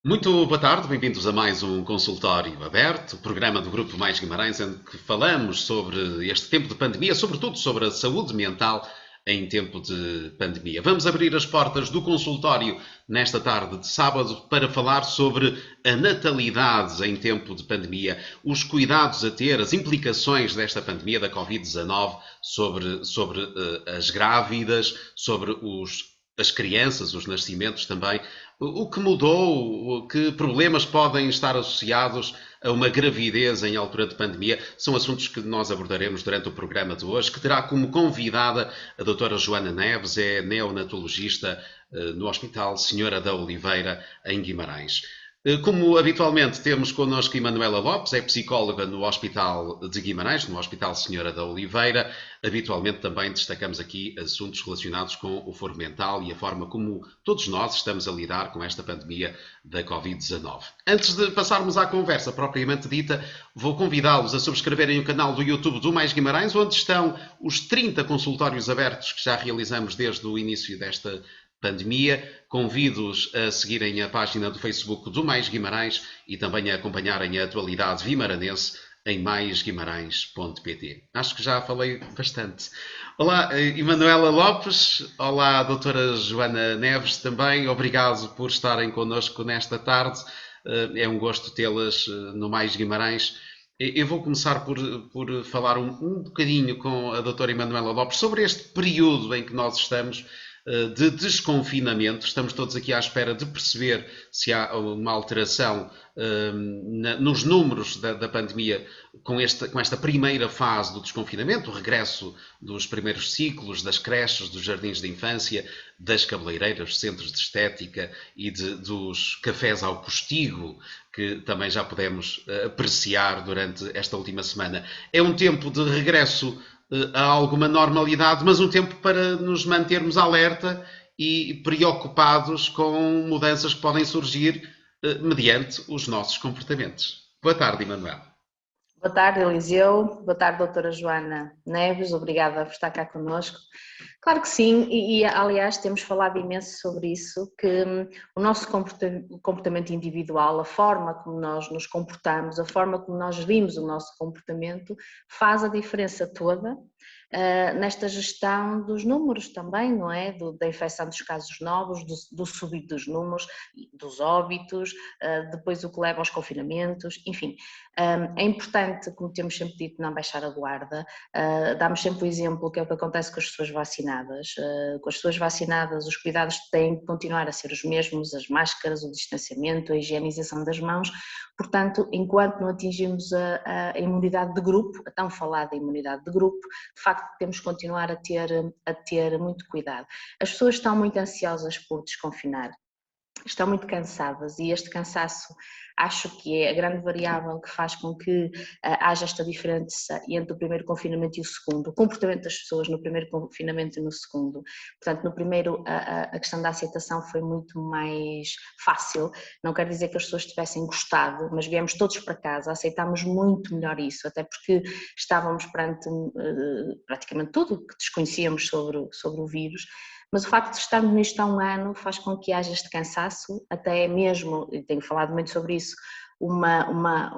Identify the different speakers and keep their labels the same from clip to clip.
Speaker 1: Muito boa tarde, bem-vindos a mais um consultório aberto, programa do Grupo Mais Guimarães, em que falamos sobre este tempo de pandemia, sobretudo sobre a saúde mental em tempo de pandemia. Vamos abrir as portas do consultório nesta tarde de sábado para falar sobre a natalidade em tempo de pandemia, os cuidados a ter, as implicações desta pandemia da Covid-19 sobre as grávidas, sobre as crianças, os nascimentos também. O que mudou, que problemas podem estar associados a uma gravidez em altura de pandemia, são assuntos que nós abordaremos durante o programa de hoje, que terá como convidada a doutora Joana Neves, é neonatologista no Hospital Senhora da Oliveira, em Guimarães. Como habitualmente temos connosco Emanuela Lopes, é psicóloga no Hospital de Guimarães, no Hospital Senhora da Oliveira. Habitualmente também destacamos aqui assuntos relacionados com o foro mental e a forma como todos nós estamos a lidar com esta pandemia da Covid-19. Antes de passarmos à conversa propriamente dita, vou convidá-los a subscreverem o canal do YouTube do Mais Guimarães, onde estão os 30 consultórios abertos que já realizamos desde o início desta pandemia. Convido-os a seguirem a página do Facebook do Mais Guimarães e também a acompanharem a atualidade vimaranense em maisguimarães.pt. Acho que já falei bastante. Olá, Emanuela Lopes. Olá, doutora Joana Neves também. Obrigado por estarem connosco nesta tarde. É um gosto tê-las no Mais Guimarães. Eu vou começar por falar um bocadinho com a doutora Emanuela Lopes sobre este período em que nós estamos de desconfinamento. Estamos todos aqui à espera de perceber se há uma alteração nos números da pandemia com esta primeira fase do desconfinamento, o regresso dos primeiros ciclos, das creches, dos jardins de infância, das cabeleireiras, centros de estética e dos cafés ao postigo, que também já pudemos apreciar durante esta última semana. É um tempo de regresso a alguma normalidade, mas um tempo para nos mantermos alerta e preocupados com mudanças que podem surgir mediante os nossos comportamentos. Boa tarde, Emanuel.
Speaker 2: Boa tarde, Eliseu. Boa tarde, doutora Joana Neves. Obrigada por estar cá connosco. Claro que sim, aliás temos falado imenso sobre isso, que o nosso comportamento individual, a forma como nós nos comportamos, a forma como nós gerimos o nosso comportamento, faz a diferença toda nesta gestão dos números também, não é? Da infecção dos casos novos, do subir dos números, dos óbitos, depois o que leva aos confinamentos, enfim. É importante, como temos sempre dito, não baixar a guarda. Damos sempre o exemplo que é o que acontece com as pessoas vacinadas. Com as pessoas vacinadas, os cuidados têm que continuar a ser os mesmos, as máscaras, o distanciamento, a higienização das mãos. Portanto, enquanto não atingimos a imunidade de grupo, a tão falada imunidade de grupo, de facto temos que continuar a ter muito cuidado. As pessoas estão muito ansiosas por desconfinar, estão muito cansadas e este cansaço acho que é a grande variável que faz com que haja esta diferença entre o primeiro confinamento e o segundo, o comportamento das pessoas no primeiro confinamento e no segundo. Portanto, no primeiro a questão da aceitação foi muito mais fácil, não quer dizer que as pessoas tivessem gostado, mas viemos todos para casa, aceitámos muito melhor isso, até porque estávamos perante praticamente tudo o que desconhecíamos sobre o vírus. Mas o facto de estarmos nisto há um ano faz com que haja este cansaço, até mesmo, e tenho falado muito sobre isso, uma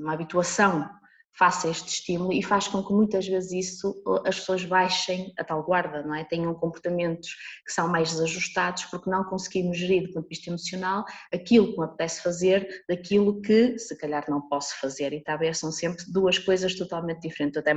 Speaker 2: habituação face a este estímulo e faz com que muitas vezes isso as pessoas baixem a tal guarda, não é? Tenham comportamentos que são mais desajustados porque não conseguimos gerir do ponto de vista emocional aquilo que me apetece fazer daquilo que se calhar não posso fazer, e está a ver, são sempre duas coisas totalmente diferentes. Eu até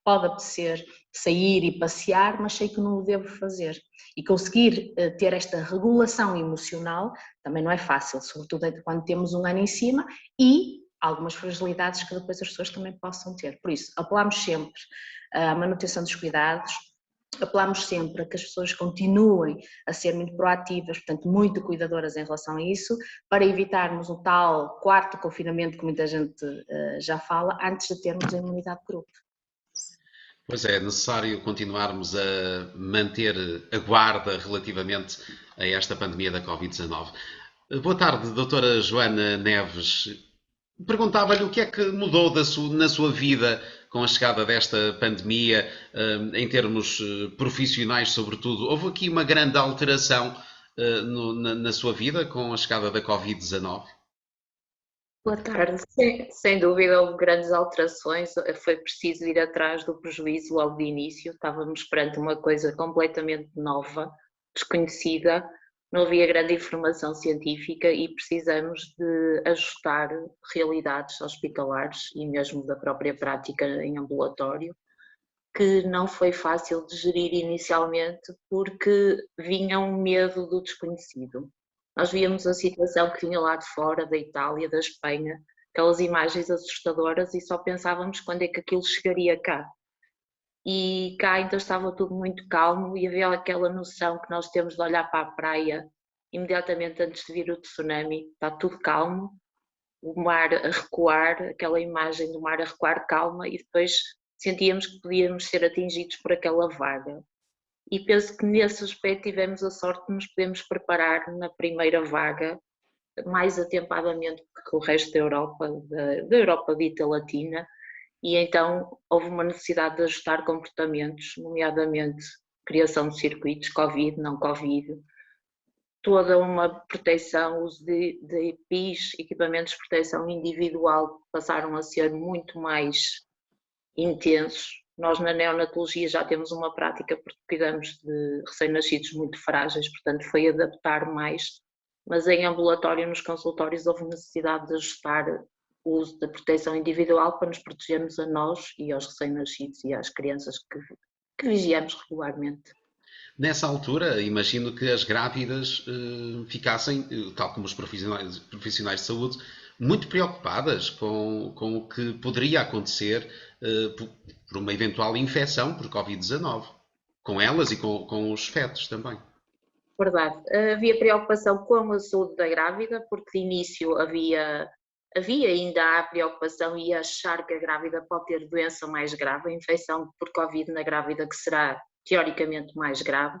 Speaker 2: pode apetecer sair e passear, mas sei que não o devo fazer. E conseguir ter esta regulação emocional também não é fácil, sobretudo quando temos um ano em cima e algumas fragilidades que depois as pessoas também possam ter. Por isso, apelamos sempre à manutenção dos cuidados, apelamos sempre a que as pessoas continuem a ser muito proativas, portanto muito cuidadoras em relação a isso, para evitarmos o tal quarto confinamento que muita gente já fala, antes de termos a imunidade de grupo.
Speaker 1: Pois é necessário continuarmos a manter a guarda relativamente a esta pandemia da Covid-19. Boa tarde, doutora Joana Neves. Perguntava-lhe o que é que mudou na sua vida com a chegada desta pandemia, em termos profissionais, sobretudo. Houve aqui uma grande alteração na sua vida com a chegada da Covid-19?
Speaker 2: Boa tarde. Sem dúvida houve grandes alterações, foi preciso ir atrás do prejuízo logo de início, estávamos perante uma coisa completamente nova, desconhecida, não havia grande informação científica e precisamos de ajustar realidades hospitalares e mesmo da própria prática em ambulatório, que não foi fácil de gerir inicialmente porque vinha um medo do desconhecido. Nós víamos a situação que vinha lá de fora, da Itália, da Espanha, aquelas imagens assustadoras e só pensávamos quando é que aquilo chegaria cá. E cá ainda estava tudo muito calmo e havia aquela noção que nós temos de olhar para a praia imediatamente antes de vir o tsunami, está tudo calmo, o mar a recuar, aquela imagem do mar a recuar calma e depois sentíamos que podíamos ser atingidos por aquela vaga. E penso que nesse aspecto tivemos a sorte de nos podermos preparar na primeira vaga mais atempadamente que o resto da Europa, da Europa dita latina, e então houve uma necessidade de ajustar comportamentos, nomeadamente criação de circuitos, Covid, não Covid, toda uma proteção, uso de EPIs, equipamentos de proteção individual, passaram a ser muito mais intensos. Nós na neonatologia já temos uma prática porque cuidamos de recém-nascidos muito frágeis, portanto foi adaptar mais, mas em ambulatório, nos consultórios, houve necessidade de ajustar o uso da proteção individual para nos protegermos a nós e aos recém-nascidos e às crianças que vigiamos regularmente.
Speaker 1: Nessa altura, imagino que as grávidas ficassem, tal como os profissionais de saúde, muito preocupadas com o que poderia acontecer por uma eventual infecção por Covid-19, com elas e com os fetos também.
Speaker 2: Verdade. Havia preocupação com a saúde da grávida, porque de início havia ainda há preocupação e achar que a grávida pode ter doença mais grave, a infecção por Covid na grávida que será teoricamente mais grave,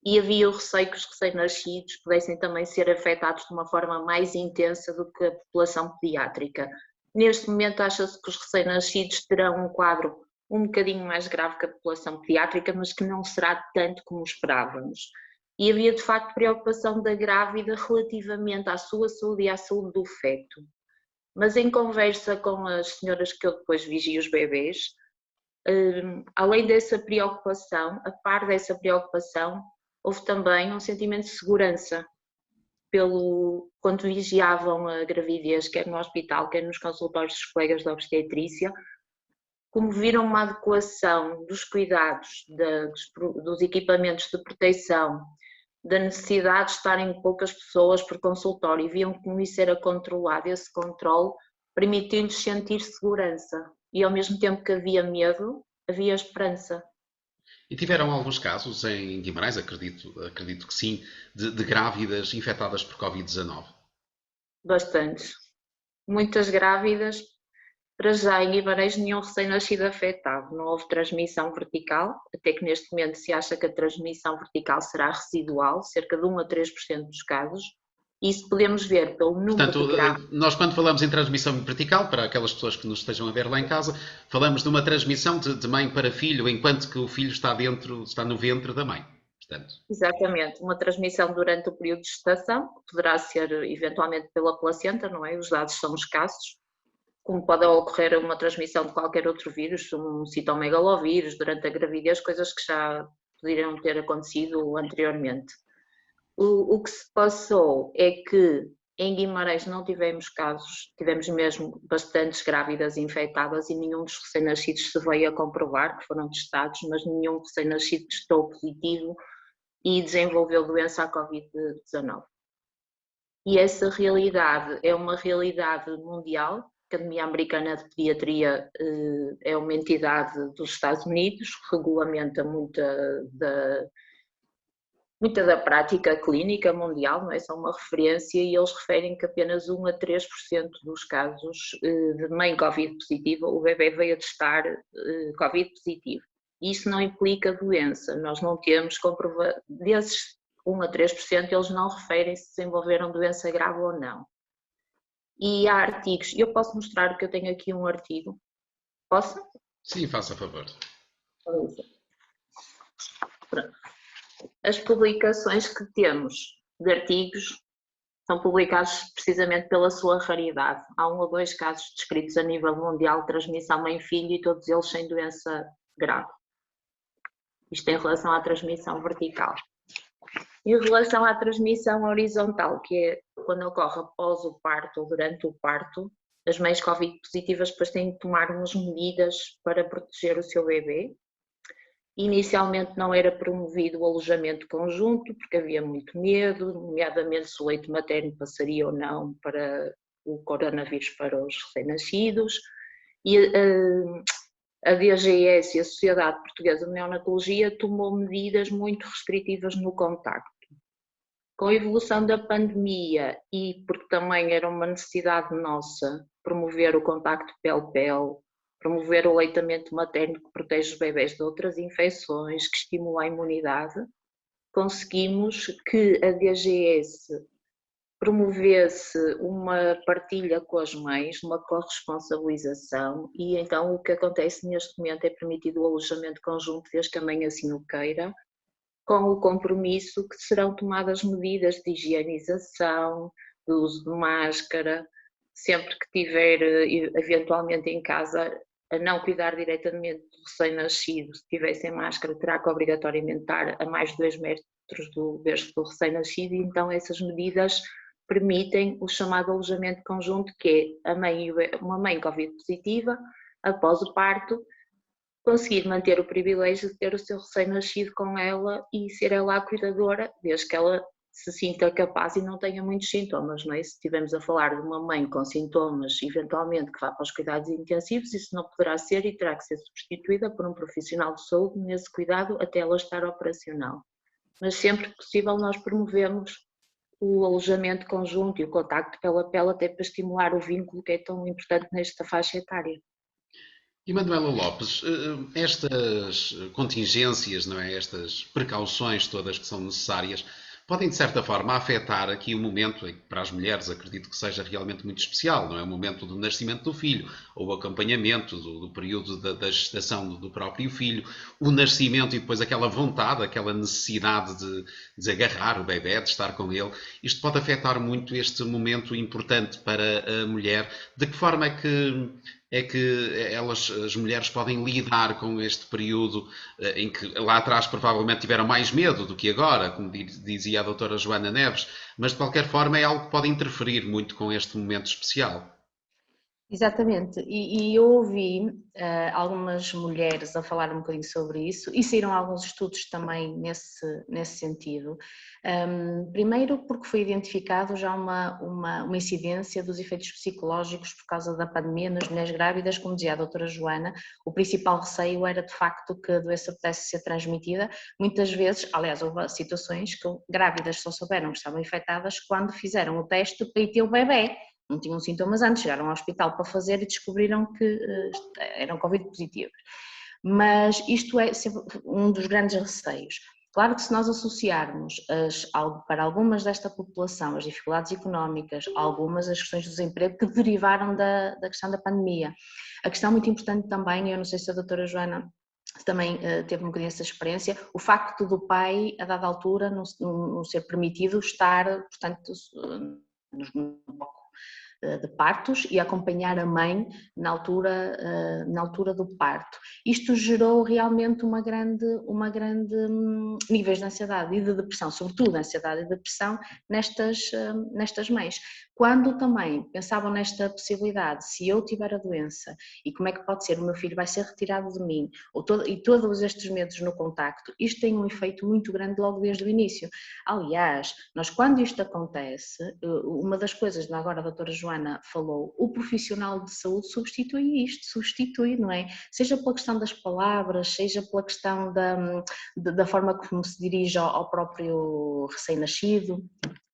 Speaker 2: e havia o receio que os recém-nascidos pudessem também ser afetados de uma forma mais intensa do que a população pediátrica. Neste momento acha-se que os recém-nascidos terão um quadro um bocadinho mais grave que a população pediátrica, mas que não será tanto como esperávamos. E havia de facto preocupação da grávida relativamente à sua saúde e à saúde do feto. Mas em conversa com as senhoras que eu depois vigio os bebês, além dessa preocupação, a par dessa preocupação, houve também um sentimento de segurança quando vigiavam a gravidez, quer no hospital, quer nos consultórios dos colegas da obstetrícia, como viram uma adequação dos cuidados, dos equipamentos de proteção, da necessidade de estarem poucas pessoas por consultório e viam como isso era controlado, esse controle permitiu-lhes sentir segurança e ao mesmo tempo que havia medo, havia esperança.
Speaker 1: E tiveram alguns casos em Guimarães, acredito que sim, de grávidas infectadas por Covid-19?
Speaker 2: Bastantes. Muitas grávidas, para já em Guimarães nenhum recém-nascido afetado, não houve transmissão vertical, até que neste momento se acha que a transmissão vertical será residual, cerca de 1 a 3% dos casos. Isso podemos ver pelo número
Speaker 1: Portanto,
Speaker 2: de grávidas.
Speaker 1: nós quando falamos em transmissão vertical, para aquelas pessoas que nos estejam a ver lá em casa, falamos de uma transmissão de mãe para filho, enquanto que o filho está no ventre da mãe. Portanto,
Speaker 2: Exatamente, uma transmissão durante o período de gestação, que poderá ser eventualmente pela placenta, não é? Os dados são escassos, como pode ocorrer uma transmissão de qualquer outro vírus, um citomegalovírus, durante a gravidez, coisas que já poderiam ter acontecido anteriormente. O que se passou é que em Guimarães não tivemos casos, tivemos mesmo bastantes grávidas infectadas e nenhum dos recém-nascidos se veio a comprovar, que foram testados, mas nenhum recém-nascido testou positivo e desenvolveu doença à Covid-19. E essa realidade é uma realidade mundial. A Academia Americana de Pediatria é uma entidade dos Estados Unidos, regulamenta muita da prática clínica mundial, não é? São uma referência e eles referem que apenas 1 a 3% dos casos de mãe Covid positiva, o bebê veio a testar Covid positivo. Isso não implica doença, nós não temos comprovado, desses 1 a 3% eles não referem se desenvolveram doença grave ou não. E há artigos, eu posso mostrar que eu tenho aqui um artigo, posso?
Speaker 1: sim, faça favor.
Speaker 2: Pronto. As publicações que temos
Speaker 3: de artigos são publicados precisamente pela sua raridade. Há 1 ou 2 casos descritos a nível mundial de transmissão mãe-filho e todos eles sem doença grave. Isto em relação à transmissão vertical. Em relação à transmissão horizontal, que é quando ocorre após o parto ou durante o parto, as mães Covid positivas depois têm de tomar umas medidas para proteger o seu bebê. Inicialmente não era promovido o alojamento conjunto, porque havia muito medo, nomeadamente se o leite materno passaria ou não para o coronavírus para os recém-nascidos. E a DGS e a Sociedade Portuguesa de Neonatologia tomou medidas muito restritivas no contacto. Com a evolução da pandemia e porque também era uma necessidade nossa promover o contacto pele-pele, promover o aleitamento materno que protege os bebés de outras infecções, que estimula a imunidade, conseguimos que a DGS promovesse uma partilha com as mães, uma corresponsabilização, e então o que acontece neste momento é permitido o alojamento conjunto, desde que a mãe assim o queira, com o compromisso que serão tomadas medidas de higienização, de uso de máscara, sempre que tiver eventualmente em casa a não cuidar diretamente do recém-nascido, se tiver sem máscara terá que obrigatoriamente estar a mais de 2 metros do berço do recém-nascido, e então essas medidas permitem o chamado alojamento conjunto, que é uma mãe Covid positiva, após o parto, conseguir manter o privilégio de ter o seu recém-nascido com ela e ser ela a cuidadora, desde que ela se sinta capaz e não tenha muitos sintomas, não é? Se estivermos a falar de uma mãe com sintomas, eventualmente que vá para os cuidados intensivos, isso não poderá ser e terá que ser substituída por um profissional de saúde nesse cuidado até ela estar operacional. Mas sempre que possível nós promovemos o alojamento conjunto e o contacto pele a pele até para estimular o vínculo que é tão importante nesta faixa etária.
Speaker 1: E Manuela Lopes, estas contingências, não é? Estas precauções todas que são necessárias, podem de certa forma afetar aqui o momento em que para as mulheres acredito que seja realmente muito especial, não é? O momento do nascimento do filho, ou o acompanhamento do período da gestação do próprio filho, o nascimento e depois aquela vontade, aquela necessidade de agarrar o bebé, de estar com ele. Isto pode afetar muito este momento importante para a mulher. De que forma é que as mulheres podem lidar com este período em que lá atrás provavelmente tiveram mais medo do que agora, como dizia a doutora Joana Neves, mas de qualquer forma é algo que pode interferir muito com este momento especial.
Speaker 2: Exatamente, e eu ouvi algumas mulheres a falar um bocadinho sobre isso e saíram alguns estudos também nesse sentido. Primeiro porque foi identificado já uma incidência dos efeitos psicológicos por causa da pandemia nas mulheres grávidas, como dizia a doutora Joana, o principal receio era de facto que a doença pudesse ser transmitida. Muitas vezes, aliás, houve situações que grávidas só souberam que estavam infectadas quando fizeram o teste para ir ter o bebé. Não tinham sintomas antes, chegaram ao hospital para fazer e descobriram que eram Covid positivos. Mas isto é um dos grandes receios. Claro que se nós associarmos para algumas desta população as dificuldades económicas, algumas as questões do desemprego que derivaram da questão da pandemia. A questão muito importante também, eu não sei se a doutora Joana também teve um bocadinho essa experiência, o facto do pai, a dada altura, não ser permitido estar, portanto, no bloco de partos e acompanhar a mãe na altura do parto. Isto gerou realmente uma grande níveis de ansiedade e de depressão, sobretudo ansiedade e depressão nestas mães. Quando também pensavam nesta possibilidade, se eu tiver a doença e como é que pode ser, o meu filho vai ser retirado de mim, e todos estes medos no contacto, isto tem um efeito muito grande logo desde o início. Aliás, nós quando isto acontece, uma das coisas, agora a doutora Joana falou, o profissional de saúde substitui, não é? Seja pela questão das palavras, seja pela questão da forma como se dirige ao próprio recém-nascido,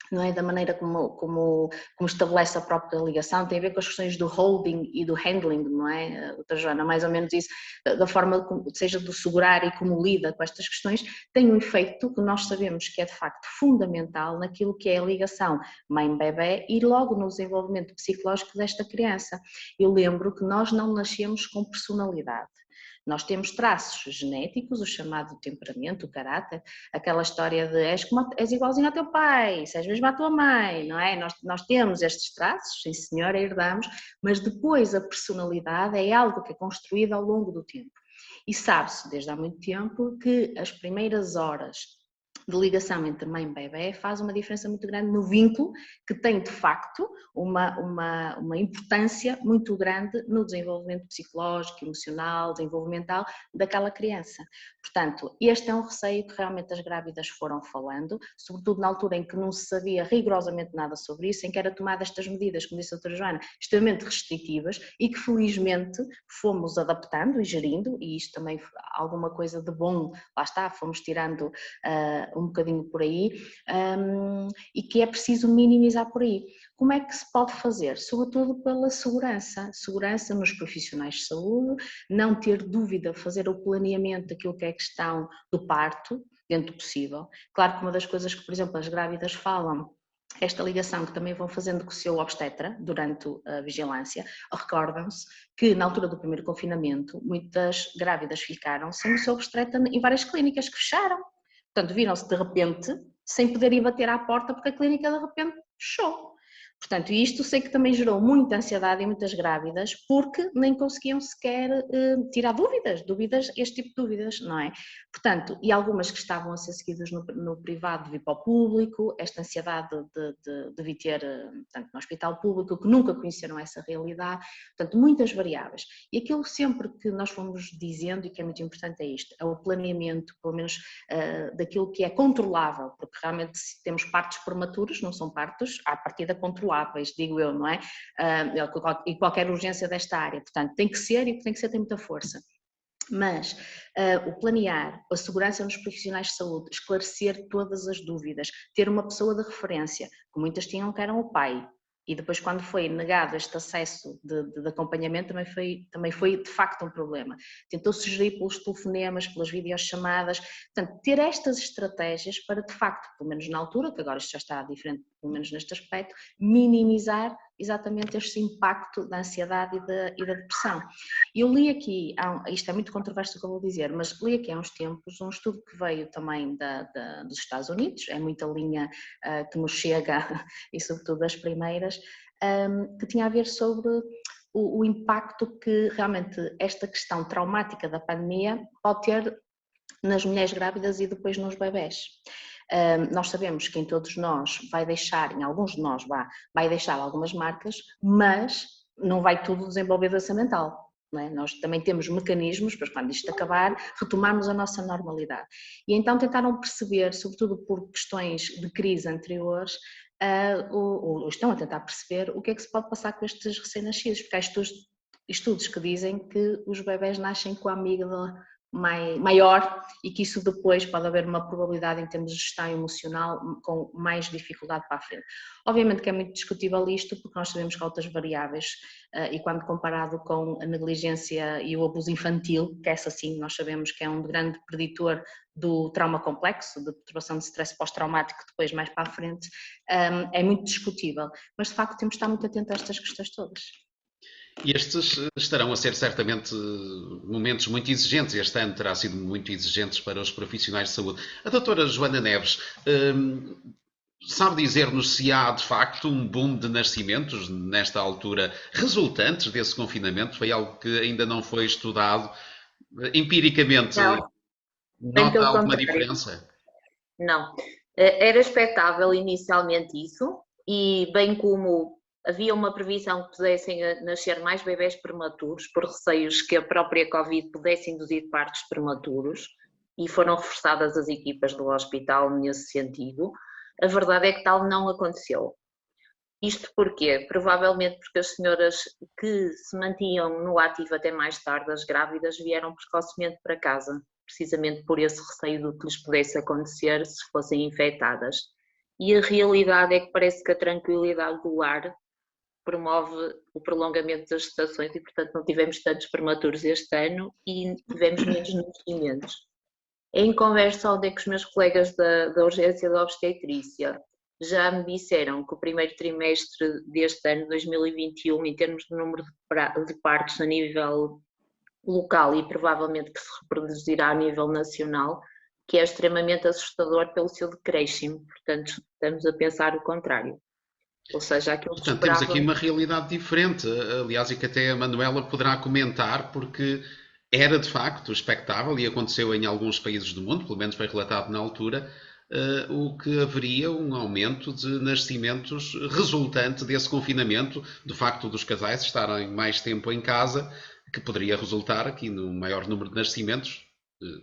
Speaker 2: não é? Da maneira como estabelece a própria ligação, tem a ver com as questões do holding e do handling, não é? Doutora Joana, mais ou menos isso, da forma, seja do segurar e como lida com estas questões, tem um efeito que nós sabemos que é de facto fundamental naquilo que é a ligação mãe-bebé e logo no desenvolvimento psicológico desta criança. Eu lembro que nós não nascemos com personalidade. Nós temos traços genéticos, o chamado temperamento, o caráter, aquela história de és igualzinho ao teu pai, se és mesmo à tua mãe, não é? Nós temos estes traços, sim senhora, herdamos, mas depois a personalidade é algo que é construído ao longo do tempo. E sabe-se desde há muito tempo que as primeiras horas de ligação entre mãe e bebê faz uma diferença muito grande no vínculo que tem de facto uma importância muito grande no desenvolvimento psicológico, emocional, desenvolvimental daquela criança. Portanto, este é um receio que realmente as grávidas foram falando, sobretudo na altura em que não se sabia rigorosamente nada sobre isso, em que era tomada estas medidas, como disse a doutora Joana, extremamente restritivas e que felizmente fomos adaptando e gerindo, e isto também alguma coisa de bom, lá está, fomos tirando um bocadinho por aí, e que é preciso minimizar por aí. Como é que se pode fazer? Sobretudo pela segurança nos profissionais de saúde, não ter dúvida, fazer o planeamento daquilo que é a questão do parto, dentro do possível. Claro que uma das coisas que, por exemplo, as grávidas falam, esta ligação que também vão fazendo com o seu obstetra durante a vigilância, recordam-se que na altura do primeiro confinamento muitas grávidas ficaram sem o seu obstetra em várias clínicas que fecharam. Portanto, viram-se de repente sem poderem bater à porta porque a clínica de repente fechou. Portanto, isto sei que também gerou muita ansiedade em muitas grávidas porque nem conseguiam sequer tirar dúvidas, este tipo de dúvidas, não é? Portanto, e algumas que estavam a ser seguidas no privado de vir para o público, esta ansiedade de vir ter, portanto, no hospital público, que nunca conheceram essa realidade, portanto, muitas variáveis. E aquilo sempre que nós fomos dizendo, e que é muito importante, é isto, é o planeamento, pelo menos daquilo que é controlável, porque realmente se temos partos prematuros, não são partos à partida controláveis, digo eu, não é? E qualquer urgência desta área, portanto, tem que ser, e o que tem que ser tem muita força. Mas o planear, a segurança nos profissionais de saúde, esclarecer todas as dúvidas, ter uma pessoa de referência, que muitas tinham que eram o pai, e depois quando foi negado este acesso de acompanhamento também foi de facto um problema. Tentou-se gerir pelos telefonemas, pelas videochamadas, portanto ter estas estratégias para de facto, pelo menos na altura, que agora isto já está diferente, pelo menos neste aspecto, minimizar exatamente este impacto da ansiedade e da depressão. Eu li aqui, isto é muito controverso o que eu vou dizer, mas li aqui há uns tempos um estudo que veio também dos Estados Unidos, é muita linha que nos chega, e sobretudo das primeiras, que tinha a ver sobre o impacto que realmente esta questão traumática da pandemia pode ter nas mulheres grávidas e depois nos bebés. Nós sabemos que em todos nós vai deixar, em alguns de nós vai deixar algumas marcas, mas não vai tudo desenvolver doença mental. Não é? Nós também temos mecanismos para quando isto acabar, retomarmos a nossa normalidade. E então tentaram perceber, sobretudo por questões de crise anteriores, ou estão a tentar perceber o que é que se pode passar com estes recém-nascidos, porque há estudos que dizem que os bebés nascem com a amígdala maior e que isso depois pode haver uma probabilidade em termos de gestão emocional com mais dificuldade para a frente. Obviamente que é muito discutível isto porque nós sabemos que há outras variáveis e quando comparado com a negligência e o abuso infantil, que essa sim nós sabemos que é um grande preditor do trauma complexo, de perturbação de stress pós-traumático depois mais para a frente, é muito discutível, mas de facto temos de estar muito atentos a estas questões todas.
Speaker 1: E estes estarão a ser certamente momentos muito exigentes. Este ano terá sido muito exigentes para os profissionais de saúde. A doutora Joana Neves sabe dizer-nos se há de facto um boom de nascimentos nesta altura resultantes desse confinamento? Foi algo que ainda não foi estudado empiricamente.
Speaker 3: Não,
Speaker 1: nota alguma diferença?
Speaker 3: Não. Era expectável inicialmente isso e bem como havia uma previsão que pudessem nascer mais bebés prematuros por receios que a própria Covid pudesse induzir partos prematuros e foram reforçadas as equipas do hospital nesse sentido. A verdade é que tal não aconteceu. Isto porquê? Provavelmente porque as senhoras que se mantinham no ativo até mais tarde, as grávidas, vieram precocemente para casa, precisamente por esse receio do que lhes pudesse acontecer se fossem infectadas. E a realidade é que parece que a tranquilidade do lar promove o prolongamento das gestações e, portanto, não tivemos tantos prematuros este ano e tivemos menos nascimentos. Em conversa ontem com os meus colegas da urgência da obstetrícia, já me disseram que o primeiro trimestre deste ano, 2021, em termos de número de partos a nível local e provavelmente que se reproduzirá a nível nacional, que é extremamente assustador pelo seu decréscimo. Portanto, estamos a pensar o contrário. Ou seja, aquilo que
Speaker 1: Portanto, temos aqui
Speaker 3: esperávamos.
Speaker 1: uma realidade diferente, aliás, e que até a Manuela poderá comentar, porque era de facto expectável, e aconteceu em alguns países do mundo, pelo menos foi relatado na altura, o que haveria um aumento de nascimentos resultante desse confinamento, do facto dos casais estarem mais tempo em casa, que poderia resultar aqui no maior número de nascimentos,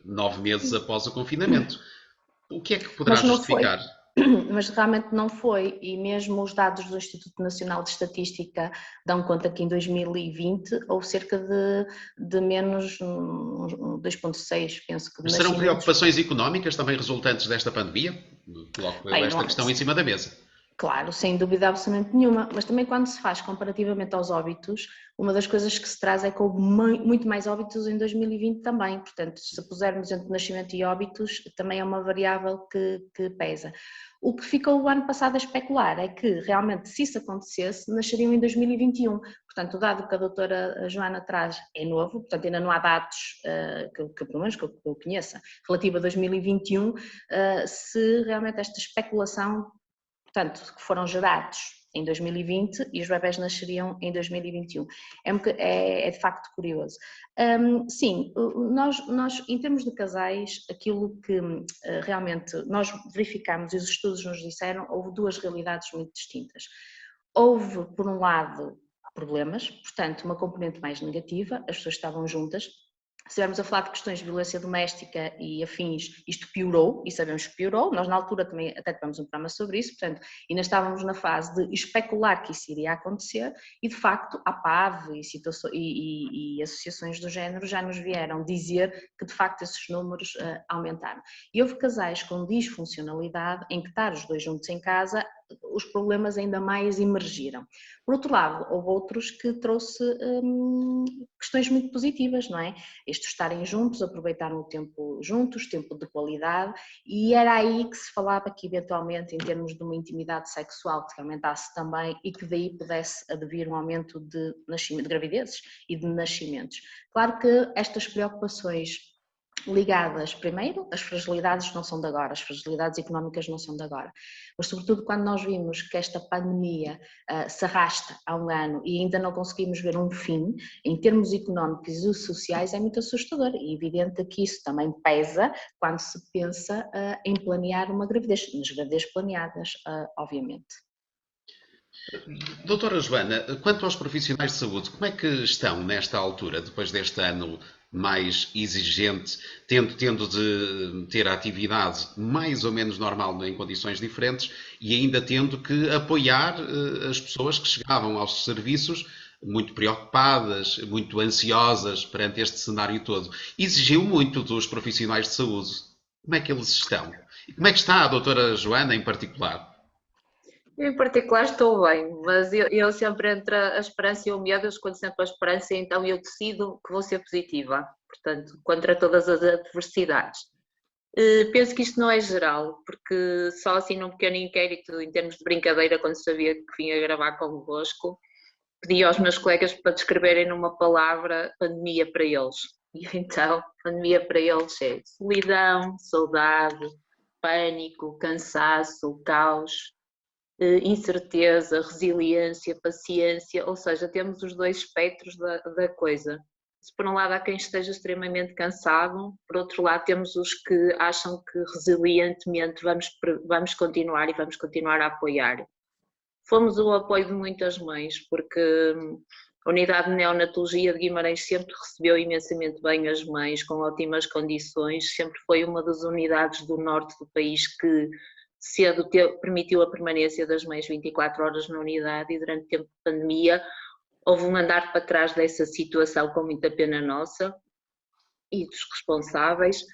Speaker 1: 9 meses após o confinamento. O que é que poderá
Speaker 2: Mas não foi.
Speaker 1: justificar?
Speaker 2: Mas realmente não foi, e mesmo os dados do Instituto Nacional de Estatística dão conta que em 2020 houve cerca de menos 2,6, penso que, de
Speaker 1: Serão
Speaker 2: nascimentos.
Speaker 1: preocupações económicas também resultantes desta pandemia? Coloco eu
Speaker 2: Bem,
Speaker 1: esta questão em cima da mesa.
Speaker 2: Claro, sem dúvida absolutamente nenhuma, mas também quando se faz comparativamente aos óbitos, uma das coisas que se traz é que houve muito mais óbitos em 2020 também, portanto, se pusermos entre nascimento e óbitos, também é uma variável que pesa. O que ficou o ano passado a especular é que realmente, se isso acontecesse, nasceriam em 2021, portanto, o dado que a doutora Joana traz é novo, portanto, ainda não há dados, pelo menos que eu conheça, relativo a 2021, se realmente esta especulação, portanto, que foram gerados em 2020 e os bebés nasceriam em 2021. É de facto curioso. Sim, nós, em termos de casais, aquilo que realmente nós verificamos e os estudos nos disseram, houve duas realidades muito distintas. Houve, por um lado, problemas, portanto, uma componente mais negativa, as pessoas estavam juntas. Se estivermos a falar de questões de violência doméstica e afins, isto piorou, e sabemos que piorou, nós na altura também até tivemos um programa sobre isso, portanto, ainda estávamos na fase de especular que isso iria acontecer, e de facto a PAV e associações do género já nos vieram dizer que de facto esses números aumentaram. E houve casais com disfuncionalidade em que estar os dois juntos em casa, os problemas ainda mais emergiram. Por outro lado, houve outros que trouxe questões muito positivas, não é? Estes estarem juntos, aproveitaram o tempo juntos, tempo de qualidade, e era aí que se falava que eventualmente em termos de uma intimidade sexual que aumentasse também e que daí pudesse advir um aumento de gravidezes e de nascimentos. Claro que estas preocupações ligadas, primeiro, as fragilidades não são de agora, as fragilidades económicas não são de agora, mas sobretudo quando nós vimos que esta pandemia se arrasta há um ano e ainda não conseguimos ver um fim, em termos económicos e sociais é muito assustador e é evidente que isso também pesa quando se pensa em planear uma gravidez, nas gravidezes planeadas, obviamente.
Speaker 1: Doutora Joana, quanto aos profissionais de saúde, como é que estão nesta altura, depois deste ano mais exigente, tendo de ter a atividade mais ou menos normal em condições diferentes e ainda tendo que apoiar as pessoas que chegavam aos serviços muito preocupadas, muito ansiosas perante este cenário todo? Exigiu muito dos profissionais de saúde. Como é que eles estão? E como é que está a doutora Joana em particular?
Speaker 3: Eu, em particular, estou bem, mas eu sempre entre a esperança e o medo, eu escolho sempre a esperança, então eu decido que vou ser positiva, portanto, contra todas as adversidades. Penso que isto não é geral, porque só assim num pequeno inquérito, em termos de brincadeira, quando sabia que vinha gravar convosco, pedi aos meus colegas para descreverem numa palavra pandemia para eles. E então, pandemia para eles é solidão, saudade, pânico, cansaço, caos, incerteza, resiliência, paciência, ou seja, temos os dois espectros da coisa. Se por um lado há quem esteja extremamente cansado, por outro lado temos os que acham que resilientemente vamos continuar e vamos continuar a apoiar. Fomos o apoio de muitas mães, porque a unidade de neonatologia de Guimarães sempre recebeu imensamente bem as mães, com ótimas condições, sempre foi uma das unidades do norte do país que cedo permitiu a permanência das mães 24 horas na unidade e durante o tempo de pandemia houve um andar para trás dessa situação com muita pena nossa e dos responsáveis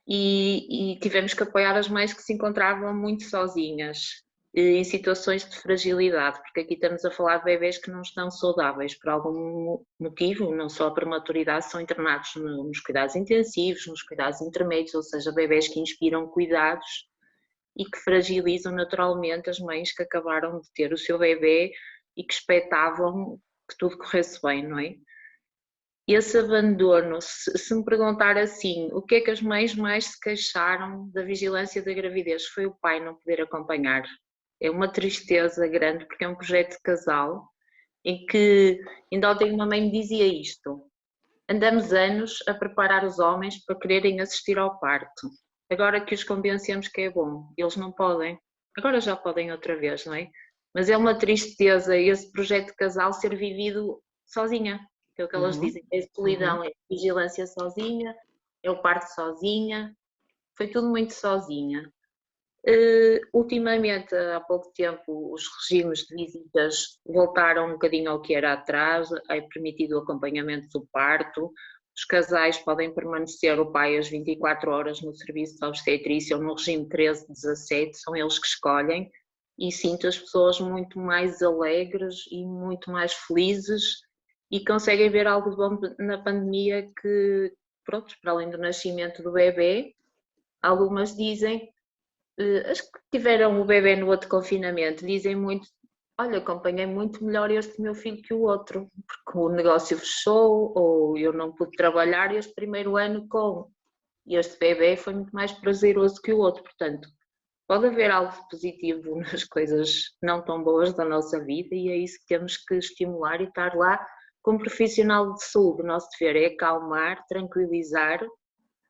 Speaker 3: e tivemos que apoiar as mães que se encontravam muito sozinhas em situações de fragilidade, porque aqui estamos a falar de bebés que não estão saudáveis por algum motivo, não só a prematuridade, são internados nos cuidados intensivos, nos cuidados intermédios, ou seja, bebés que inspiram cuidados e que fragilizam naturalmente as mães que acabaram de ter o seu bebê e que expectavam que tudo corresse bem, não é? esse abandono, se me perguntar assim, o que é que as mães mais se queixaram da vigilância da gravidez? Foi o pai não poder acompanhar. É uma tristeza grande, porque é um projeto de casal, em que ainda ontem uma mãe me dizia isto: andamos anos a preparar os homens para quererem assistir ao parto. Agora que os convencemos que é bom, eles não podem. Agora já podem outra vez, não é? Mas é uma tristeza esse projeto de casal ser vivido sozinha. Que é o que elas dizem, é solidão, é vigilância sozinha, é o parto sozinha, foi tudo muito sozinha. Ultimamente, há pouco tempo, os regimes de visitas voltaram um bocadinho ao que era atrás, é permitido o acompanhamento do parto, os casais podem permanecer, o pai, as 24 horas no serviço de obstetrícia ou no regime 13-17, são eles que escolhem, e sinto as pessoas muito mais alegres e muito mais felizes e conseguem ver algo de bom na pandemia que, pronto, para além do nascimento do bebê, algumas dizem, as que tiveram o bebê no outro confinamento, dizem muito: olha, acompanhei muito melhor este meu filho que o outro, porque o negócio fechou ou eu não pude trabalhar este primeiro ano com este bebê foi muito mais prazeroso que o outro. Portanto, pode haver algo positivo nas coisas não tão boas da nossa vida e é isso que temos que estimular e estar lá como profissional de saúde. O nosso dever é acalmar, tranquilizar.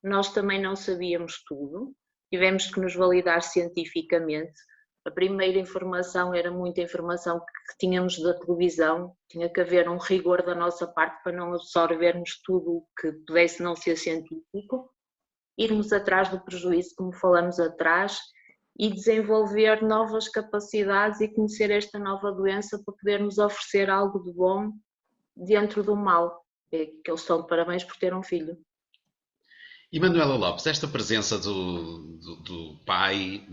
Speaker 3: Nós também não sabíamos tudo, tivemos que nos validar cientificamente. A primeira informação era muita informação que tínhamos da televisão, tinha que haver um rigor da nossa parte para não absorvermos tudo o que pudesse não ser científico, irmos atrás do prejuízo, como falamos atrás, e desenvolver novas capacidades e conhecer esta nova doença para podermos oferecer algo de bom dentro do mal, que eles estão de parabéns por ter um filho.
Speaker 1: E Manuela Lopes, esta presença do pai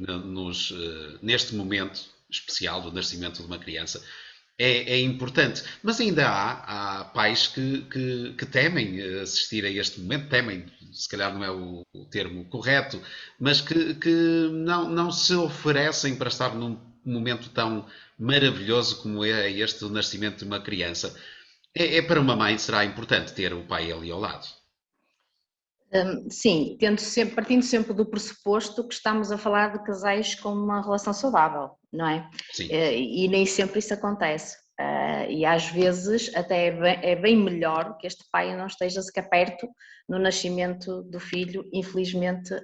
Speaker 1: neste momento especial do nascimento de uma criança é importante, mas ainda há pais que temem assistir a este momento, temem, se calhar não é o termo correto, mas que não se oferecem para estar num momento tão maravilhoso como é este do nascimento de uma criança. Para uma mãe será importante ter o pai ali ao lado.
Speaker 2: Sim, partindo sempre do pressuposto que estamos a falar de casais com uma relação saudável, não é?
Speaker 1: Sim.
Speaker 2: E nem sempre isso acontece. E às vezes até é bem melhor que este pai não esteja sequer perto no nascimento do filho. Infelizmente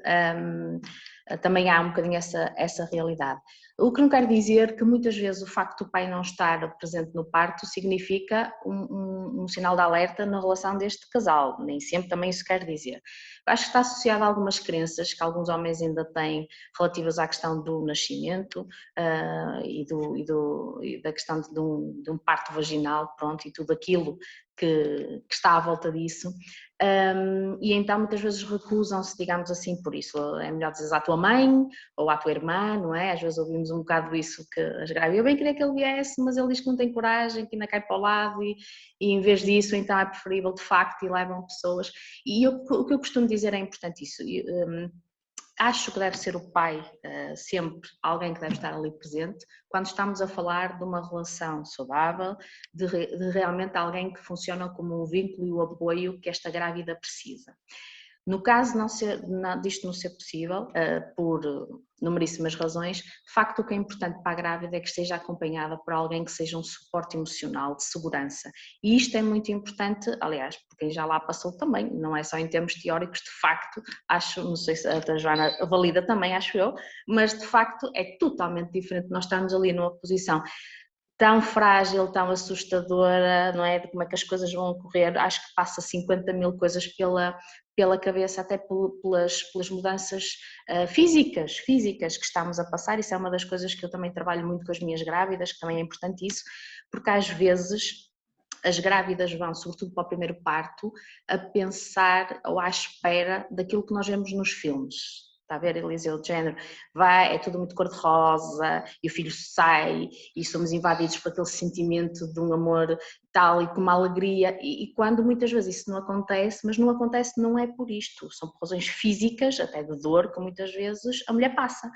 Speaker 2: também há um bocadinho essa realidade. O que não quer dizer que muitas vezes o facto do pai não estar presente no parto significa um sinal de alerta na relação deste casal, nem sempre também isso quer dizer. Acho que está associado a algumas crenças que alguns homens ainda têm relativas à questão do nascimento e da questão de um parto vaginal, pronto, e tudo aquilo que está à volta disso. E então muitas vezes recusam-se, digamos assim, por isso. É melhor dizer à tua mãe ou à tua irmã, não é? Às vezes ouvimos um bocado isso, que as grávidas, eu bem queria que ele viesse, mas ele diz que não tem coragem, que ainda cai para o lado e em vez disso então é preferível de facto e levam pessoas. E o que eu costumo dizer é importante isso. Acho que deve ser o pai sempre alguém que deve estar ali presente quando estamos a falar de uma relação saudável, de realmente alguém que funciona como um vínculo e o apoio que esta grávida precisa. No caso disto não ser possível, por numeríssimas razões, de facto o que é importante para a grávida é que esteja acompanhada por alguém que seja um suporte emocional, de segurança. E isto é muito importante, aliás, por quem já lá passou também, não é só em termos teóricos, de facto, acho, não sei se a Joana valida também, acho eu, mas de facto é totalmente diferente nós estarmos ali numa posição tão frágil, tão assustadora, não é? De como é que as coisas vão ocorrer. Acho que passa 50 mil coisas pela cabeça, até pelas mudanças físicas que estamos a passar. Isso é uma das coisas que eu também trabalho muito com as minhas grávidas, que também é importante isso, porque às vezes as grávidas vão, sobretudo para o primeiro parto, a pensar ou à espera daquilo que nós vemos nos filmes. Está a ver, Eliseu, de género, é tudo muito cor-de-rosa e o filho sai e somos invadidos por aquele sentimento de um amor tal e com uma alegria e quando muitas vezes isso não acontece, mas não acontece não é por isto, são por razões físicas, até de dor, que muitas vezes a mulher passa.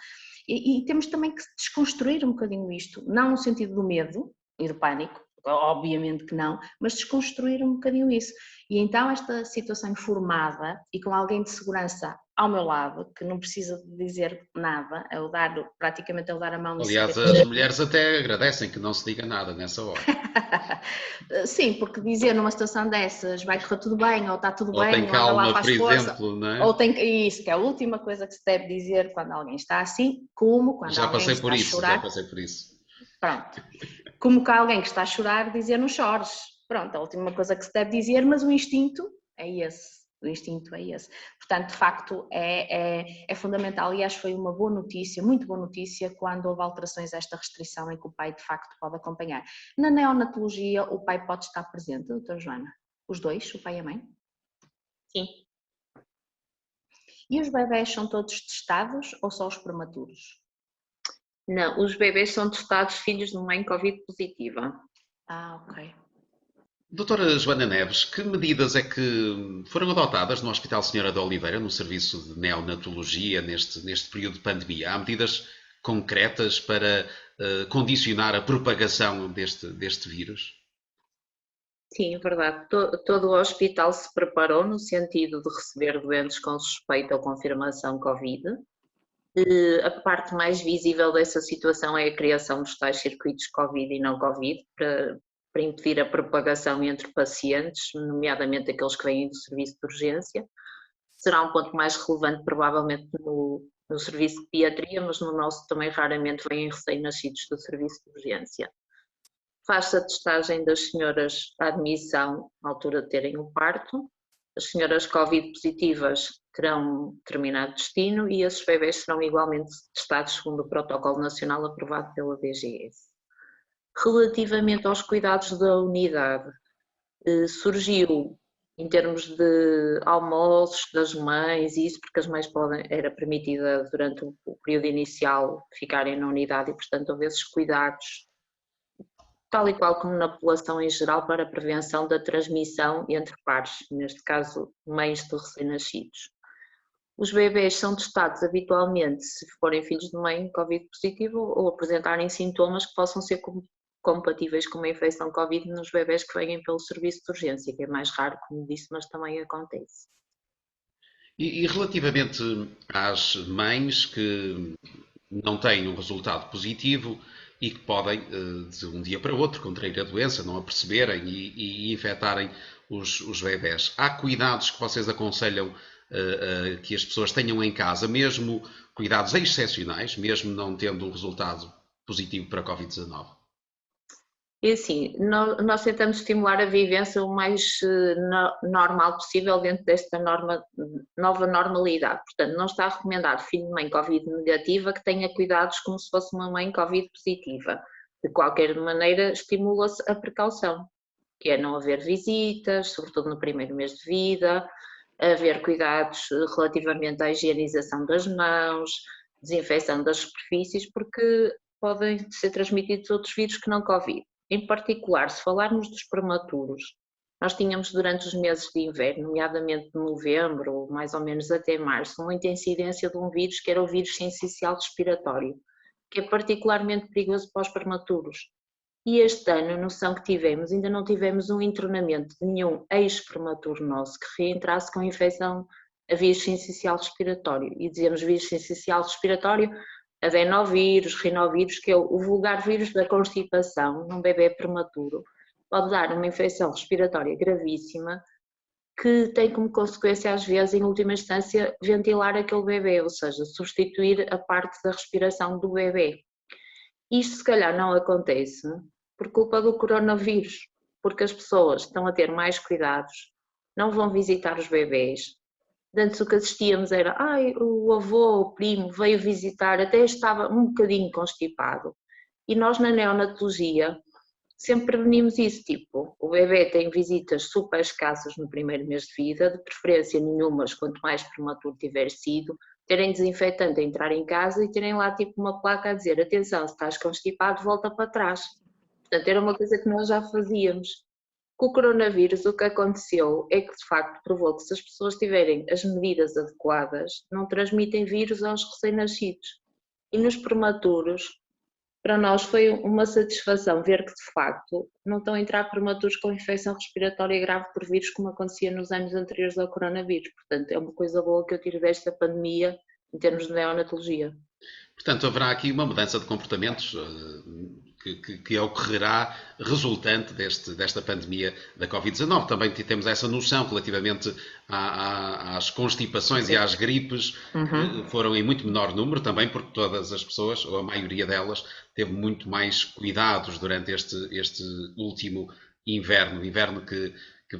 Speaker 2: E temos também que desconstruir um bocadinho isto, não no sentido do medo e do pânico, obviamente que não, mas desconstruir um bocadinho isso. E então esta situação informada e com alguém de segurança ao meu lado, que não precisa de dizer nada, praticamente é o dar a mão e
Speaker 1: Aliás,
Speaker 2: saber.
Speaker 1: as mulheres até agradecem que não se diga nada nessa hora.
Speaker 2: Sim, porque dizer numa situação dessas vai correr tudo bem, ou está tudo
Speaker 1: Ou tem
Speaker 2: bem, ou anda lá,
Speaker 1: calma,
Speaker 2: faz
Speaker 1: por
Speaker 2: força,
Speaker 1: exemplo, não é?
Speaker 2: ou tem isso, que é a última coisa que se deve dizer quando alguém está assim, como quando
Speaker 1: Já
Speaker 2: alguém
Speaker 1: passei
Speaker 2: está
Speaker 1: por
Speaker 2: a
Speaker 1: isso, já
Speaker 2: chorar.
Speaker 1: passei por isso.
Speaker 2: Pronto. Como que alguém que está a chorar dizer não chores. Pronto, a última coisa que se deve dizer, mas o instinto é esse. O instinto é esse. Portanto, de facto, é fundamental. Aliás, foi uma boa notícia, muito boa notícia, quando houve alterações a esta restrição em que o pai, de facto, pode acompanhar. Na neonatologia, o pai pode estar presente, doutora Joana? Os dois, o pai e a mãe?
Speaker 3: Sim.
Speaker 2: E os bebés são todos testados ou só os prematuros?
Speaker 3: Não, os bebês são testados filhos de mãe Covid positiva.
Speaker 2: Ah, ok.
Speaker 1: Doutora Joana Neves, que medidas é que foram adotadas no Hospital Senhora de Oliveira, no serviço de neonatologia, neste período de pandemia? Há medidas concretas para condicionar a propagação deste vírus?
Speaker 3: Sim, é verdade. Todo o hospital se preparou no sentido de receber doentes com suspeita ou confirmação Covid. A parte mais visível dessa situação é a criação dos tais circuitos Covid e não Covid, para impedir a propagação entre pacientes, nomeadamente aqueles que vêm do serviço de urgência. Será um ponto mais relevante provavelmente no serviço de pediatria, mas no nosso também raramente vêm recém-nascidos do serviço de urgência. Faz-se a testagem das senhoras à admissão na altura de terem o parto. As senhoras Covid positivas terão determinado destino e esses bebés serão igualmente testados segundo o protocolo nacional aprovado pela DGS. Relativamente aos cuidados da unidade, surgiu em termos de almoços das mães e isso porque as mães era permitida durante o período inicial ficarem na unidade e portanto houve esses cuidados tal e qual como na população em geral, para a prevenção da transmissão entre pares, neste caso mães de recém-nascidos. Os bebés são testados habitualmente se forem filhos de mãe Covid positivo ou apresentarem sintomas que possam ser compatíveis com uma infecção Covid nos bebés que vêm pelo serviço de urgência, que é mais raro, como disse, mas também acontece.
Speaker 1: E relativamente às mães que não têm um resultado positivo e que podem, de um dia para o outro, contrair a doença, não a perceberem e infectarem os bebés. Há cuidados que vocês aconselham que as pessoas tenham em casa, mesmo cuidados excepcionais, mesmo não tendo um resultado positivo para a Covid-19?
Speaker 3: E assim, nós tentamos estimular a vivência o mais normal possível dentro desta nova normalidade. Portanto, não está recomendado filho de mãe Covid negativa que tenha cuidados como se fosse uma mãe Covid positiva. De qualquer maneira, estimula-se a precaução, que é não haver visitas, sobretudo no primeiro mês de vida, haver cuidados relativamente à higienização das mãos, desinfecção das superfícies, porque podem ser transmitidos outros vírus que não Covid. Em particular, se falarmos dos prematuros, nós tínhamos durante os meses de inverno, nomeadamente de novembro, mais ou menos até março, muita incidência de um vírus que era o vírus sincicial respiratório, que é particularmente perigoso para os prematuros. E este ano, a noção que tivemos, ainda não tivemos um internamento de nenhum ex-prematuro nosso que reentrasse com infecção a vírus sincicial respiratório. E dizemos vírus sincicial respiratório, adenovírus, rinovírus, que é o vulgar vírus da constipação num bebê prematuro, pode dar uma infecção respiratória gravíssima que tem como consequência, às vezes, em última instância, ventilar aquele bebê, ou seja, substituir a parte da respiração do bebê. Isto, se calhar, não acontece por culpa do coronavírus, porque as pessoas estão a ter mais cuidados, não vão visitar os bebés. Antes o que assistíamos era, o avô, o primo veio visitar, até estava um bocadinho constipado. E nós na neonatologia sempre prevenimos isso, tipo, o bebê tem visitas super escassas no primeiro mês de vida, de preferência nenhumas, quanto mais prematuro tiver sido, terem desinfetante a entrar em casa e terem lá tipo uma placa a dizer, atenção, se estás constipado, volta para trás. Portanto, era uma coisa que nós já fazíamos. Com o coronavírus, o que aconteceu é que, de facto, provou que se as pessoas tiverem as medidas adequadas, não transmitem vírus aos recém-nascidos. E nos prematuros, para nós foi uma satisfação ver que, de facto, não estão a entrar prematuros com infecção respiratória grave por vírus, como acontecia nos anos anteriores ao coronavírus. Portanto, é uma coisa boa que eu tiro desta pandemia em termos de neonatologia.
Speaker 1: Portanto, haverá aqui uma mudança de comportamentos que ocorrerá resultante desta pandemia da Covid-19. Também temos essa noção relativamente às constipações e às gripes, que foram em muito menor número, também porque todas as pessoas, ou a maioria delas, teve muito mais cuidados durante este último inverno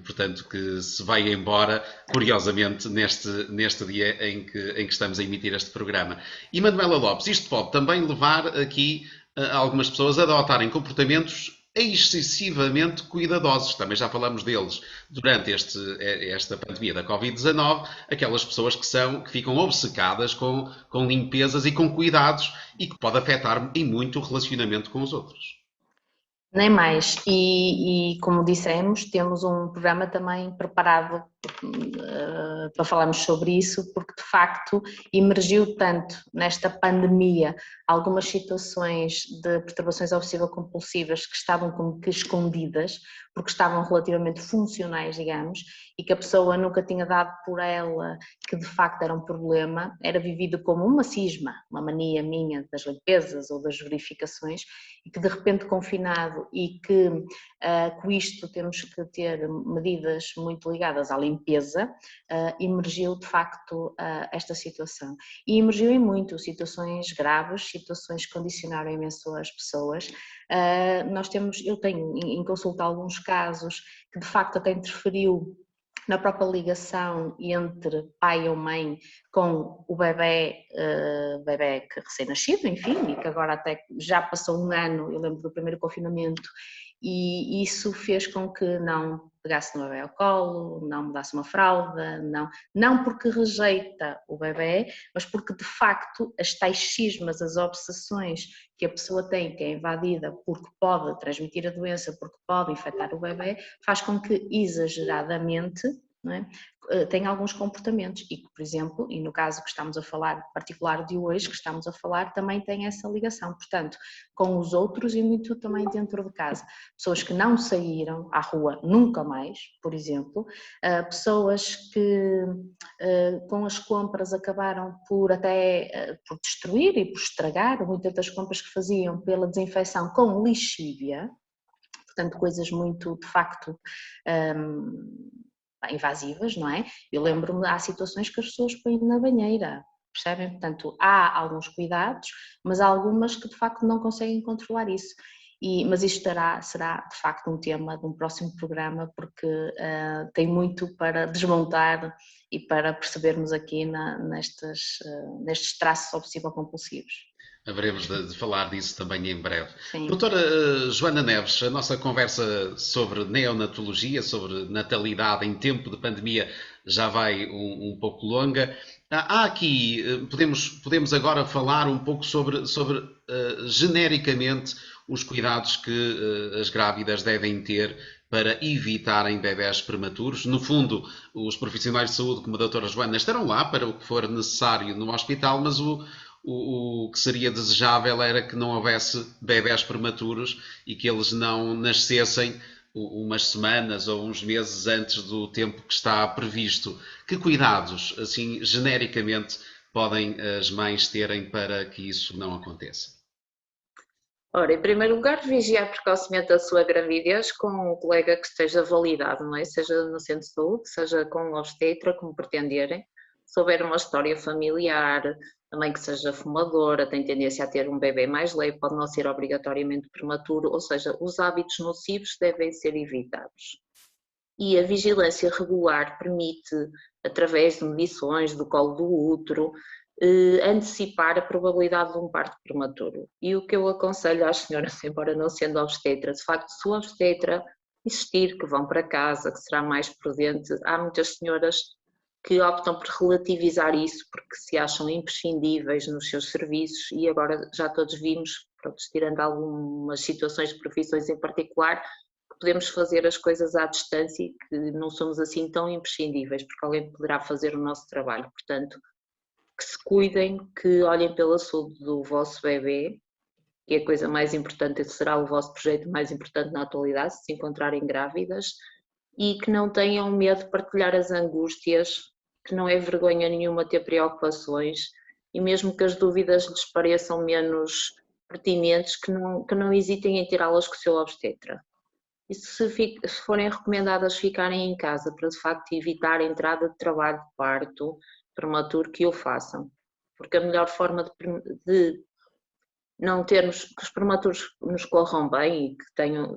Speaker 1: portanto, que se vai embora, curiosamente, neste dia em que estamos a emitir este programa. E Manuela Lopes, isto pode também levar aqui algumas pessoas a adotarem comportamentos excessivamente cuidadosos. Também já falamos deles durante esta pandemia da Covid-19, aquelas pessoas que ficam obcecadas com limpezas e com cuidados e que pode afetar em muito o relacionamento com os outros.
Speaker 2: Nem mais, e como dissemos, temos um programa também preparado para falarmos sobre isso, porque de facto emergiu tanto nesta pandemia algumas situações de perturbações obsessivo-compulsivas que estavam como que escondidas, porque estavam relativamente funcionais, digamos, e que a pessoa nunca tinha dado por ela que de facto era um problema, era vivido como uma cisma, uma mania minha das limpezas ou das verificações, e que de repente confinado e que com isto temos que ter medidas muito ligadas à limpeza, emergiu de facto esta situação. E emergiu em muito, situações graves, situações que condicionaram imenso as pessoas. Eu tenho em consulta alguns casos que de facto até interferiu na própria ligação entre pai ou mãe com o bebê recém-nascido, enfim, e que agora até já passou um ano, eu lembro do primeiro confinamento, e isso fez com que não pegasse no bebê ao colo, não mudasse uma fralda, não porque rejeita o bebê, mas porque de facto as tais cismas, as obsessões que a pessoa tem, que é invadida porque pode transmitir a doença, porque pode infectar o bebê, faz com que exageradamente, não é, tem alguns comportamentos e que, por exemplo, e no caso que estamos a falar, particular de hoje, que estamos a falar, também tem essa ligação, portanto, com os outros e muito também dentro de casa. Pessoas que não saíram à rua nunca mais, por exemplo, pessoas que com as compras acabaram por por destruir e por estragar muitas das compras que faziam pela desinfecção com lixívia, portanto coisas muito, de facto, invasivas, não é? Eu lembro-me, há situações que as pessoas põem na banheira, percebem? Portanto, há alguns cuidados, mas há algumas que de facto não conseguem controlar isso. Mas isto será de facto um tema de um próximo programa, porque tem muito para desmontar e para percebermos aqui nestes traços obsessivo-compulsivos.
Speaker 1: Haveremos de falar disso também em breve.
Speaker 2: Sim.
Speaker 1: Doutora Joana Neves, a nossa conversa sobre neonatologia, sobre natalidade em tempo de pandemia já vai um pouco longa. Há aqui, podemos agora falar um pouco sobre genericamente os cuidados que as grávidas devem ter para evitarem bebés prematuros. No fundo, os profissionais de saúde, como a doutora Joana, estarão lá para o que for necessário no hospital, mas o que seria desejável era que não houvesse bebés prematuros e que eles não nascessem umas semanas ou uns meses antes do tempo que está previsto. Que cuidados, assim, genericamente, podem as mães terem para que isso não aconteça?
Speaker 3: Ora, em primeiro lugar, vigiar precocemente a sua gravidez com um colega que esteja validado, não é? Seja no centro de saúde, seja com um obstetra, como pretenderem. Se houver uma história familiar, também que seja fumadora, tem tendência a ter um bebê mais leve, pode não ser obrigatoriamente prematuro, ou seja, os hábitos nocivos devem ser evitados. E a vigilância regular permite, através de medições do colo do útero, antecipar a probabilidade de um parto prematuro. E o que eu aconselho às senhoras, embora não sendo obstetra, de facto, se o obstetra insistir que vão para casa, que será mais prudente, há muitas senhoras que optam por relativizar isso porque se acham imprescindíveis nos seus serviços e agora já todos vimos, pronto, tirando algumas situações de profissões em particular, que podemos fazer as coisas à distância e que não somos assim tão imprescindíveis porque alguém poderá fazer o nosso trabalho. Portanto, que se cuidem, que olhem pela saúde do vosso bebê que é a coisa mais importante, que será o vosso projeto mais importante na atualidade, se encontrarem grávidas, e que não tenham medo de partilhar as angústias, que não é vergonha nenhuma ter preocupações, e mesmo que as dúvidas lhes pareçam menos pertinentes, que não hesitem em tirá-las com o seu obstetra. E se forem recomendadas ficarem em casa para de facto evitar a entrada de trabalho de parto prematuro, que o façam, porque a melhor forma de não termos, que os prematuros nos corram bem e que tenham,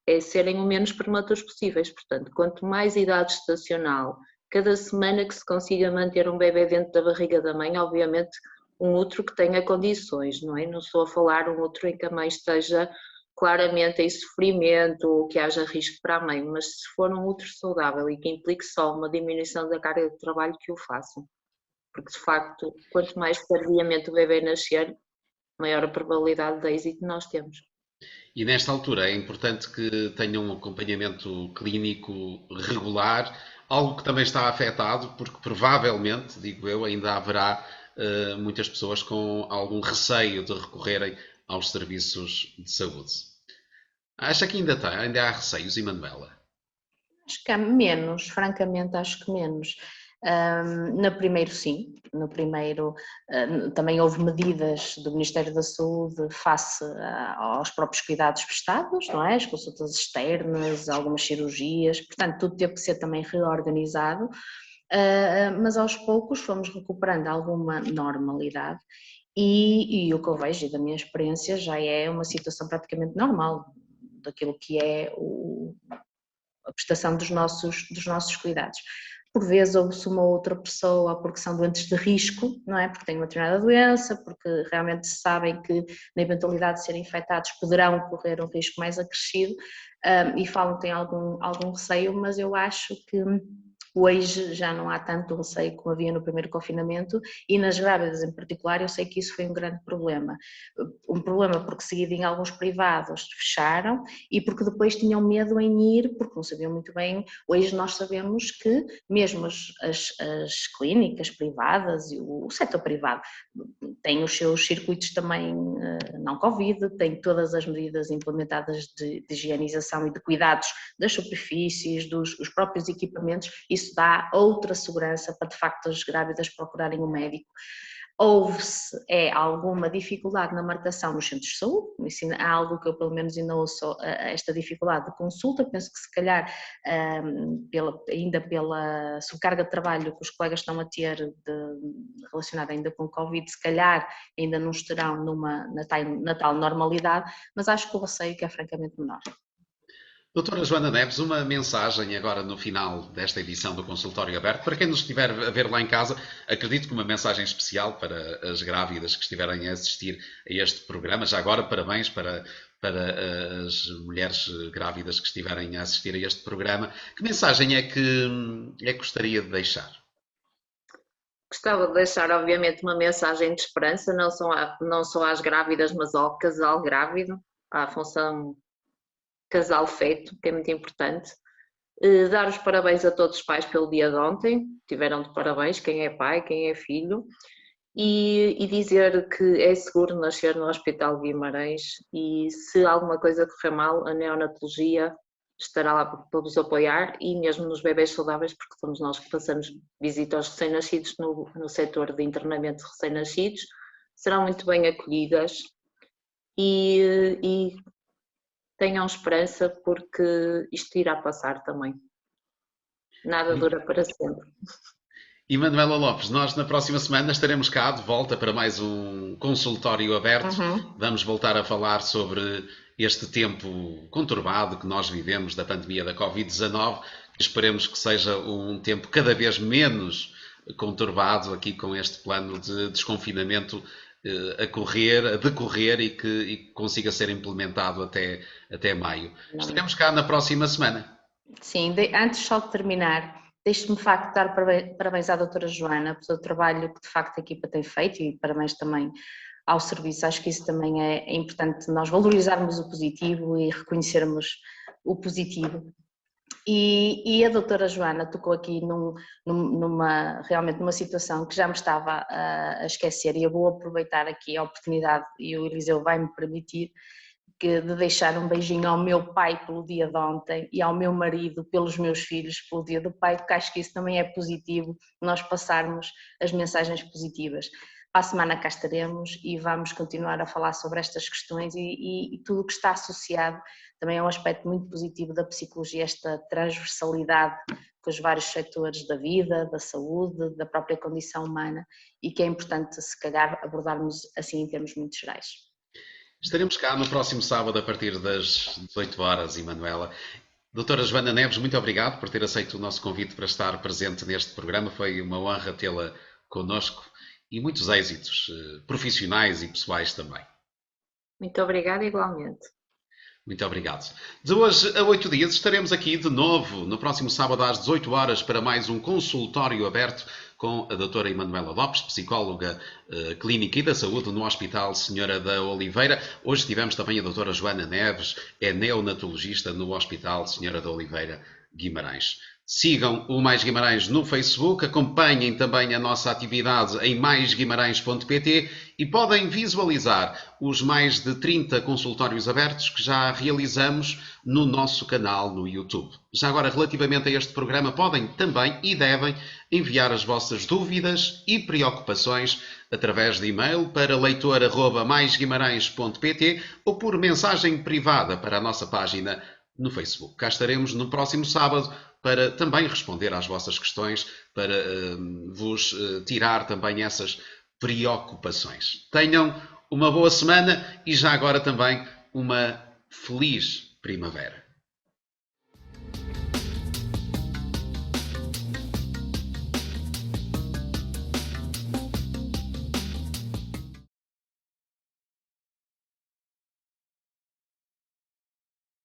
Speaker 3: é serem o menos prematuros possíveis. Portanto, quanto mais idade estacional, cada semana que se consiga manter um bebê dentro da barriga da mãe, obviamente um útero que tenha condições, não é? Não estou a falar um útero em que a mãe esteja claramente em sofrimento ou que haja risco para a mãe, mas se for um útero saudável e que implique só uma diminuição da carga de trabalho, que o façam. Porque de facto, quanto mais tardiamente o bebê nascer, maior a probabilidade de êxito nós temos.
Speaker 1: E nesta altura é importante que tenham um acompanhamento clínico regular, algo que também está afetado, porque provavelmente, digo eu, ainda haverá muitas pessoas com algum receio de recorrerem aos serviços de saúde. Acha que ainda há receios, Emanuela?
Speaker 2: Acho que há menos, francamente acho que menos. No primeiro sim, no primeiro também houve medidas do Ministério da Saúde face aos próprios cuidados prestados, não é? As consultas externas, algumas cirurgias, portanto tudo teve que ser também reorganizado, mas aos poucos fomos recuperando alguma normalidade e o que eu vejo e da minha experiência já é uma situação praticamente normal daquilo que é a prestação dos nossos cuidados. Por vezes ouve-se uma outra pessoa porque são doentes de risco, não é? Porque têm uma determinada doença, porque realmente sabem que na eventualidade de serem infectados poderão correr um risco mais acrescido e falam que têm algum receio, mas eu acho que hoje já não há tanto receio como havia no primeiro confinamento e nas grávidas em particular eu sei que isso foi um grande problema. Um problema porque seguido em alguns privados fecharam e porque depois tinham medo em ir porque não sabiam muito bem. Hoje nós sabemos que mesmo as clínicas privadas e o setor privado têm os seus circuitos também não Covid, têm todas as medidas implementadas de higienização e de cuidados das superfícies, dos próprios equipamentos. Isso dá outra segurança para de facto as grávidas procurarem um médico. Houve-se alguma dificuldade na marcação nos centros de saúde, isso é algo que eu pelo menos ainda ouço, esta dificuldade de consulta, penso que se calhar ainda pela sobrecarga de trabalho que os colegas estão a ter relacionada ainda com o Covid, se calhar ainda não estarão na tal normalidade, mas acho que o receio que é francamente menor.
Speaker 1: Doutora Joana Neves, uma mensagem agora no final desta edição do Consultório Aberto, para quem nos estiver a ver lá em casa, acredito que uma mensagem especial para as grávidas que estiverem a assistir a este programa, já agora parabéns para as mulheres grávidas que estiverem a assistir a este programa, que mensagem é que gostaria de deixar?
Speaker 3: Gostava de deixar obviamente uma mensagem de esperança, não só às grávidas, mas ao casal grávido, à função casal feito, que é muito importante. Dar os parabéns a todos os pais pelo dia de ontem, tiveram de parabéns, quem é pai, quem é filho, e dizer que é seguro nascer no Hospital Guimarães e se alguma coisa correr mal, a neonatologia estará lá para vos apoiar e mesmo nos bebés saudáveis, porque somos nós que passamos visita aos recém-nascidos no setor de internamento de recém-nascidos, serão muito bem acolhidas e tenham esperança porque isto irá passar também. Nada dura para sempre.
Speaker 1: Emanuela Lopes, nós na próxima semana estaremos cá de volta para mais um consultório aberto. Vamos voltar a falar sobre este tempo conturbado que nós vivemos da pandemia da Covid-19. Esperemos que seja um tempo cada vez menos conturbado aqui com este plano de desconfinamento a decorrer e que consiga ser implementado até maio. Estaremos cá na próxima semana.
Speaker 2: Sim, antes só de terminar, deixe-me de facto dar parabéns à doutora Joana pelo trabalho que de facto a equipa tem feito e parabéns também ao serviço. Acho que isso também é importante, nós valorizarmos o positivo e reconhecermos o positivo. E a doutora Joana tocou aqui realmente numa situação que já me estava a esquecer, e eu vou aproveitar aqui a oportunidade, e o Eliseu vai-me permitir, de deixar um beijinho ao meu pai pelo dia de ontem e ao meu marido pelos meus filhos pelo dia do pai, porque acho que isso também é positivo, nós passarmos as mensagens positivas. Para a semana cá estaremos e vamos continuar a falar sobre estas questões e tudo o que está associado. Também é um aspecto muito positivo da psicologia, esta transversalidade com os vários setores da vida, da saúde, da própria condição humana, e que é importante, se calhar, abordarmos assim em termos muito gerais.
Speaker 1: Estaremos cá no próximo sábado a partir das 18 horas, Emanuela. Doutora Joana Neves, muito obrigado por ter aceito o nosso convite para estar presente neste programa. Foi uma honra tê-la connosco e muitos êxitos profissionais e pessoais também.
Speaker 3: Muito obrigada, igualmente.
Speaker 1: Muito obrigado. De hoje a 8 dias estaremos aqui de novo no próximo sábado às 18 horas para mais um consultório aberto com a doutora Emanuela Lopes, psicóloga clínica e da saúde no Hospital Senhora da Oliveira. Hoje tivemos também a doutora Joana Neves, é neonatologista no Hospital Senhora da Oliveira, Guimarães. Sigam o Mais Guimarães no Facebook, acompanhem também a nossa atividade em maisguimarães.pt e podem visualizar os mais de 30 consultórios abertos que já realizamos no nosso canal no YouTube. Já agora, relativamente a este programa, podem também e devem enviar as vossas dúvidas e preocupações através de e-mail para leitor@maisguimarães.pt ou por mensagem privada para a nossa página no Facebook. Cá estaremos no próximo sábado para também responder às vossas questões, para vos tirar também essas preocupações. Tenham uma boa semana e já agora também uma feliz primavera.